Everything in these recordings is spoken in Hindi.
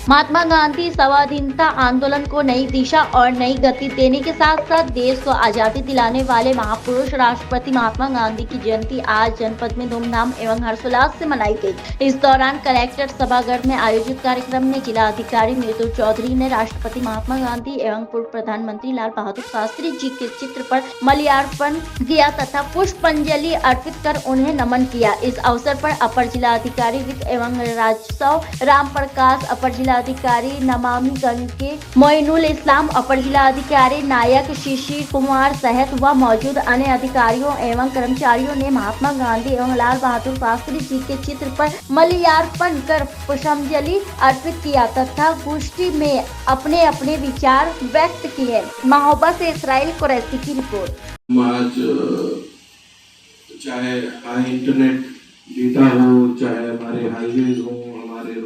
महात्मा गांधी स्वाधीनता आंदोलन को नई दिशा और नई गति देने के साथ साथ देश को आजादी दिलाने वाले महापुरुष राष्ट्रपति महात्मा गांधी की जयंती आज जनपद में धूमधाम एवं हर्षोल्लास से मनाई गई। इस दौरान कलेक्टर सभागार में आयोजित कार्यक्रम में जिला अधिकारी मृदुल चौधरी ने राष्ट्रपति महात्मा गांधी एवं पूर्व प्रधानमंत्री लाल बहादुर शास्त्री जी के चित्र पर माल्यार्पण किया तथा पुष्पांजलि अर्पित कर उन्हें नमन किया। इस अवसर पर अपर जिला अधिकारी वित्त एवं राजस्व राम प्रकाश, अपर जिला अधिकारी नमामि गंगे मोइनुल इस्लाम, अपर जिला अधिकारी नायक शिशिर कुमार सहित व मौजूद अन्य अधिकारियों एवं कर्मचारियों ने महात्मा गांधी एवं लाल बहादुर शास्त्री जी के चित्र पर माल्यार्पण कर पुष्पांजलि अर्पित किया तथा गोष्ठी में अपने अपने विचार व्यक्त किए। महोबा से इसराइल कुरैशी की रिपोर्ट। आज चाहे इंटरनेट डेटा हो, चाहे हमारे हाईवेज हो, हमारे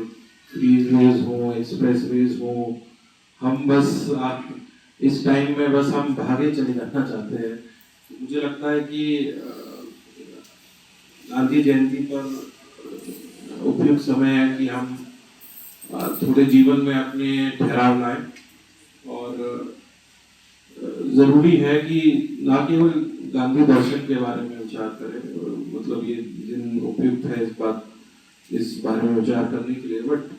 फ्रीवेज हो, एक्सप्रेसवेज हो, हम बस इस टाइम में बस हम भागे चले जाना चाहते हैं। मुझे लगता है कि गांधी जयंती पर उपयुक्त समय है कि हम थोड़े जीवन में अपने ठहराव लाएं और जरूरी है कि ना केवल गांधी दर्शन के बारे में विचार करें, मतलब ये दिन उपयुक्त है इस बारे में विचार करने के लिए, बट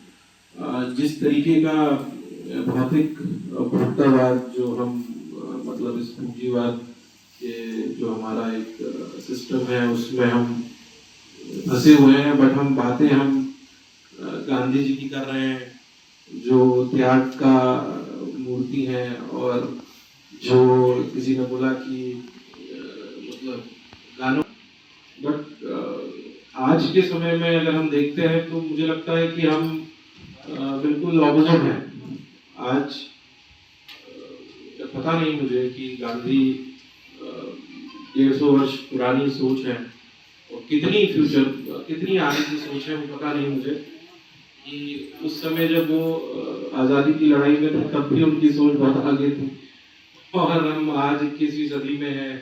जिस तरीके का भौतिक उपभोक्तावाद जो हम मतलब इस पूंजीवाद के जो हमारा एक सिस्टम है उसमें हम फंसे हुए हैं, बट हम बातें हम गांधी जी की कर रहे हैं जो त्याग का मूर्ति है, और जो किसी ने बोला कि मतलब गानों, बट आज के समय में अगर हम देखते हैं तो मुझे लगता है कि हम बिल्कुल ऑपोजिट हैं। आज पता नहीं मुझे कि गांधी 150 वर्ष पुरानी सोच है और कितनी आगे की सोच है वो पता नहीं मुझे, कि उस समय जब वो आज़ादी की लड़ाई में थे तब भी उनकी सोच बहुत आगे थी, और हम आज 21वीं सदी में हैं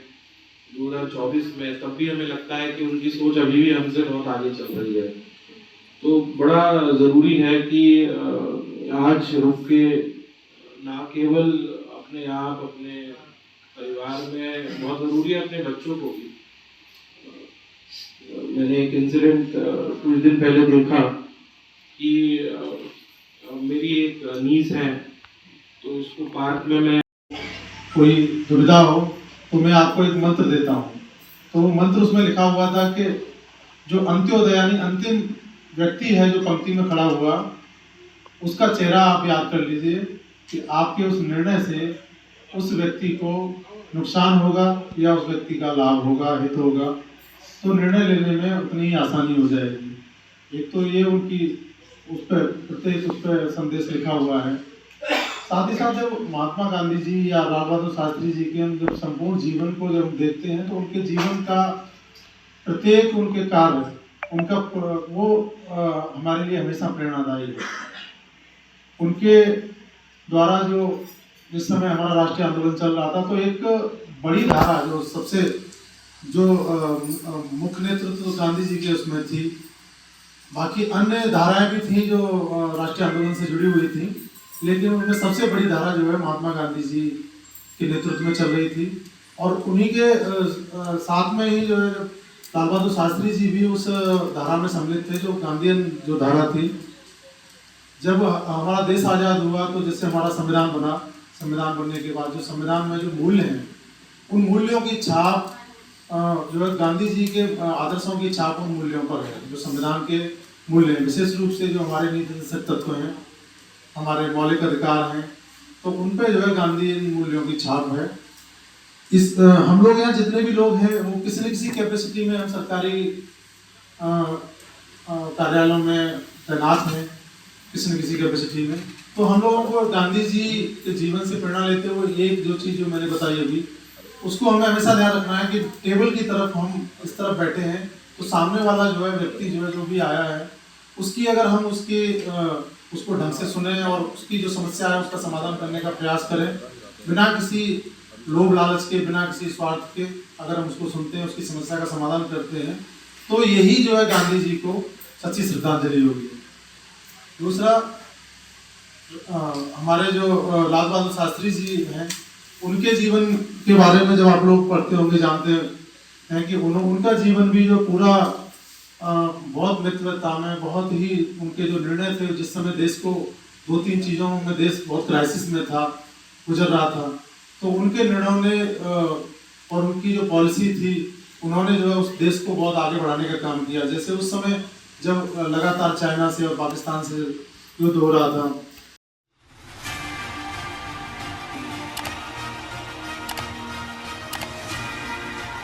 2024 में, तब भी हमें लगता है कि उनकी सोच अभी भी हमसे बहुत आगे चल रही है। तो बड़ा ज़रूरी है कि आज रुक के ना केवल अपने आप अपने परिवार में, बहुत ज़रूरी है अपने बच्चों को भी। मैंने एक इंसिडेंट कुछ दिन पहले देखा कि मेरी एक नीस है, तो उसको पार्क में मैं कोई दुविधा हो तो मैं आपको एक मंत्र देता हूँ। तो वो मंत्र उसमें लिखा हुआ था कि जो अंत्योदय यानी अंतिम व्यक्ति है जो पंक्ति में खड़ा हुआ, उसका चेहरा आप याद कर लीजिए कि आपके उस निर्णय से उस व्यक्ति को नुकसान होगा या उस व्यक्ति का लाभ होगा, हित होगा, तो निर्णय लेने में उतनी ही आसानी हो जाएगी। एक तो ये उनकी उस पर प्रत्येक उस पर संदेश लिखा हुआ है। साथ ही साथ जब महात्मा गांधी जी या लाल बहादुर शास्त्री जी के हम जब संपूर्ण जीवन को जब देखते हैं तो उनके जीवन का प्रत्येक उनके कार्य उनका वो हमारे लिए हमेशा प्रेरणादायी है। उनके द्वारा जो जिस समय हमारा राष्ट्रीय आंदोलन चल रहा था तो एक बड़ी धारा जो सबसे जो मुख्य नेतृत्व गांधी जी के उसमें थी, बाकी अन्य धाराएं भी थी जो राष्ट्रीय आंदोलन से जुड़ी हुई थी, लेकिन उनमें सबसे बड़ी धारा जो है महात्मा गांधी जी के नेतृत्व में चल रही थी। और उन्हीं के साथ में ही जो है लाल बहादुर शास्त्री जी भी उस धारा में सम्मिलित थे, जो गांधीयन जो धारा थी। जब हमारा देश आज़ाद हुआ तो जिससे हमारा संविधान बना, संविधान बनने के बाद जो संविधान में जो मूल्य हैं उन मूल्यों की छाप जो है गांधी जी के आदर्शों की छाप उन मूल्यों पर है। जो संविधान के मूल्य हैं, विशेष रूप से जो हमारे नीति निर्देशक तत्व हैं, हमारे मौलिक अधिकार हैं, तो उन पे जो है गांधी मूल्यों की छाप है। इस हम लोग यहाँ जितने भी लोग हैं वो किसी न किसी कैपेसिटी में हम सरकारी कार्यालयों में तैनात हैं, किसी न किसी कैपेसिटी में। तो हम लोगों को गांधी जी के जीवन से प्रेरणा लेते हुए एक जो चीज़ जो मैंने बताई अभी, उसको हमें हमेशा ध्यान रखना है कि टेबल की तरफ हम इस तरफ बैठे हैं तो सामने वाला जो है व्यक्ति जो भी आया है उसकी अगर हम उसको ढंग से सुने और उसकी जो समस्या है उसका समाधान करने का प्रयास करें, बिना किसी लोभ लालच के, बिना किसी स्वार्थ के अगर हम उसको सुनते हैं, उसकी समस्या का समाधान करते हैं, तो यही जो है गांधी जी को सच्ची श्रद्धांजलि होगी। दूसरा, हमारे जो लाल बहादुर शास्त्री जी हैं, उनके जीवन के बारे में जब आप लोग पढ़ते होंगे, जानते हैं कि उनका जीवन भी जो पूरा बहुत मित्रता में, बहुत ही उनके जो निर्णय थे, जिस समय देश को 2-3 चीज़ों में देश बहुत क्राइसिस में था, गुजर रहा था, तो उनके निर्णयों ने और उनकी जो पॉलिसी थी, उन्होंने जो है उस देश को बहुत आगे बढ़ाने का काम किया। जैसे उस समय जब लगातार चाइना से और पाकिस्तान से युद्ध हो रहा था,